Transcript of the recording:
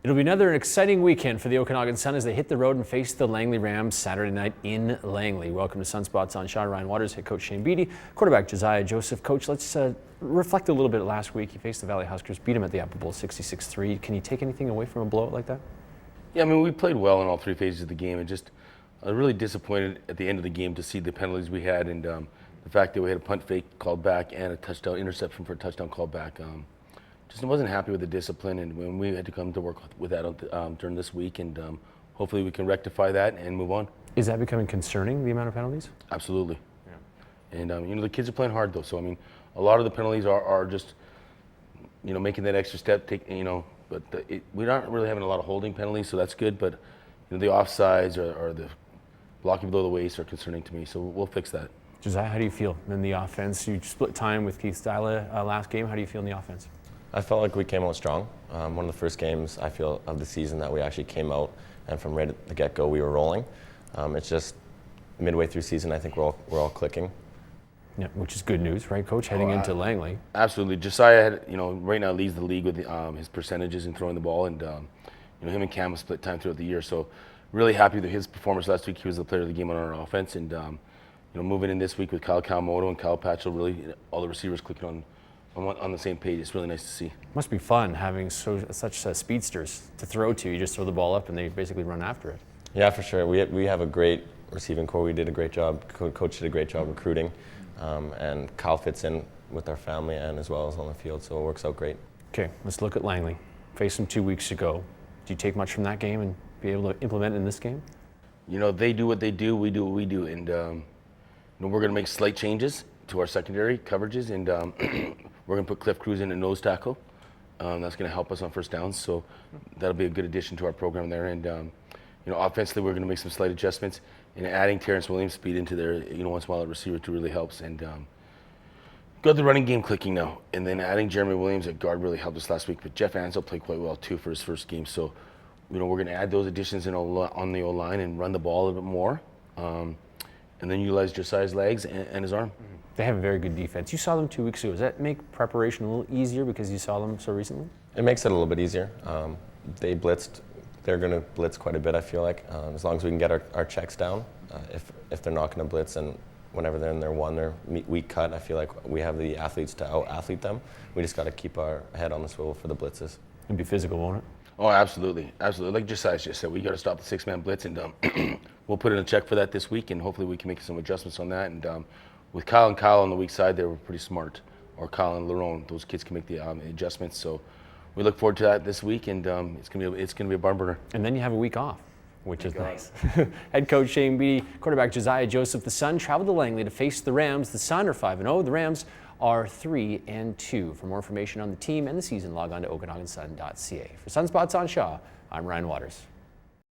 It'll be another exciting weekend for the Okanagan Sun as they hit the road and face the Langley Rams Saturday night in Langley. Welcome to Sunspots on Shaw. Ryan Waters, head coach Shane Beatty, quarterback Josiah, Joseph. Coach, let's reflect a little bit last week. You faced the Valley Huskers, beat them at the Apple Bowl 66-3. Can you take anything away from a blowout like that? Yeah, I mean, we played well in all three phases of the game. And just I was really disappointed at the end of the game to see the penalties we had and the fact that we had a punt fake called back and a touchdown interception for a touchdown called back. Just wasn't happy with the discipline, and when we had to come to work with that during this week, and hopefully we can rectify that and move on. Is that becoming concerning, the amount of penalties? Absolutely. Yeah. And the kids are playing hard though, so I mean, a lot of the penalties are just making that extra step. But we're not really having a lot of holding penalties, so that's good. But the offsides or the blocking below the waist are concerning to me, so we'll fix that. Josiah, how do you feel in the offense? You split time with Keith Styla last game. How do you feel in the offense? I felt like we came out strong. One of the first games I feel of the season that we actually came out, and from right at the get-go we were rolling. It's just midway through season, I think we're all clicking. Yeah, which is good news, right, Coach? Heading into Langley. Absolutely, Josiah right now leads the league with his percentages in throwing the ball, and him and Cam have split time throughout the year. So really happy with his performance last week. He was the player of the game on our offense, and moving in this week with Kyle Kawamoto and Kyle Patchell, really all the receivers clicking on the same page. It's really nice to see. Must be fun having such speedsters to throw to. You just throw the ball up and they basically run after it. Yeah, for sure. We have a great receiving core. We did a great job. Coach did a great job recruiting, and Kyle fits in with our family and as well as on the field, so it works out great. Okay, let's look at Langley. Faced them 2 weeks ago. Do you take much from that game and be able to implement it in this game? They do what they do. We do what we do, and we're going to make slight changes to our secondary coverages, and we're going to put Cliff Cruz in a nose tackle. That's going to help us on first downs, so that'll be a good addition to our program there. And offensively, we're going to make some slight adjustments, and adding Terrence Williams' speed into there, once in a while at receiver too really helps. And got the running game clicking now, and then adding Jeremy Williams at guard really helped us last week. But Jeff Ansell played quite well too for his first game, so we're going to add those additions on the O-line and run the ball a little bit more, and then utilize Josiah's legs and his arm. They have a very good defense. You saw them 2 weeks ago. Does that make preparation a little easier because you saw them so recently? It makes it a little bit easier. They blitzed. They're going to blitz quite a bit, I feel like, as long as we can get our checks down. If they're not going to blitz, and whenever they're in their weak cut, I feel like we have the athletes to out-athlete them. We just got to keep our head on the swivel for the blitzes. It'll be physical, won't it? Oh, absolutely. Absolutely. Like Josiah just said, we got to stop the six-man blitz, and we'll put in a check for that this week, and hopefully we can make some adjustments on that. And with Kyle on the weak side, they were pretty smart. Or Kyle and Lerone, those kids can make the adjustments. So we look forward to that this week, and it's gonna be a barn burner. And then you have a week off, which is nice. Head coach Shane Beatty, quarterback Josiah Joseph. The Sun traveled to Langley to face the Rams. The Sun are 5-0. The Rams are 3-2. For more information on the team and the season, log on to OkanaganSun.ca. For Sunspots on Shaw, I'm Ryan Waters.